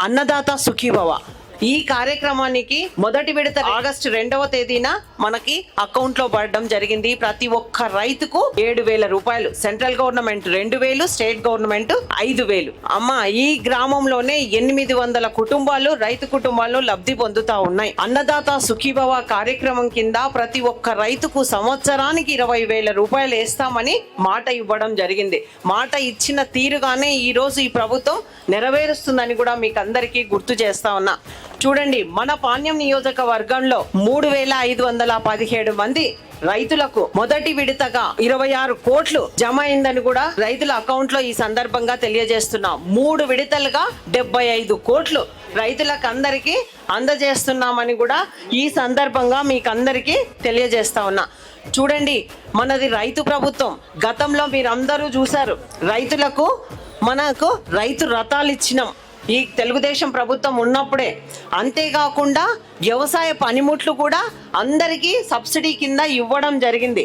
అన్నదాత సుఖీభవ ఈ కార్యక్రమానికి మొదటి విడత ఆగస్టు 2వ తేదీన మనకి అకౌంట్ లో పడడం జరిగింది. ప్రతి ఒక్క రైతుకు 7,000 రూపాయలు, సెంట్రల్ గవర్నమెంట్ 2,000, స్టేట్ గవర్నమెంట్ 5,000. అమ్మ, ఈ గ్రామంలోనే 800 కుటుంబాలు, రైతు కుటుంబాలు లబ్ధి పొందుతా ఉన్నాయి. అన్నదాత సుఖీభవ కార్యక్రమం కింద ప్రతి ఒక్క రైతుకు సంవత్సరానికి 20,000 రూపాయలు వేస్తామని మాట ఇవ్వడం జరిగింది. మాట ఇచ్చిన తీరుగానే ఈ రోజు ఈ ప్రభుత్వం నెరవేరుస్తుందని కూడా మీకు అందరికీ గుర్తు చేస్తా ఉన్నా. చూడండి, మన పాణ్యం నియోజకవర్గంలో 3,517 మంది రైతులకు మొదటి విడతగా 26 కోట్లు జమ అయిందని కూడా రైతుల అకౌంట్ లో ఈ సందర్భంగా తెలియజేస్తున్నాం. 3 విడతలుగా 75 కోట్లు రైతులకు అందరికీ అందజేస్తున్నామని కూడా ఈ సందర్భంగా మీకు అందరికీ తెలియజేస్తా ఉన్నా. చూడండి, మనది రైతు ప్రభుత్వం. గతంలో మీరందరూ చూశారు, మనకు రైతు రథాలు ఇచ్చినాం ఈ తెలుగుదేశం ప్రభుత్వం ఉన్నప్పుడే. అంతేకాకుండా వ్యవసాయ పనిముట్లు కూడా అందరికీ సబ్సిడీ కింద ఇవ్వడం జరిగింది.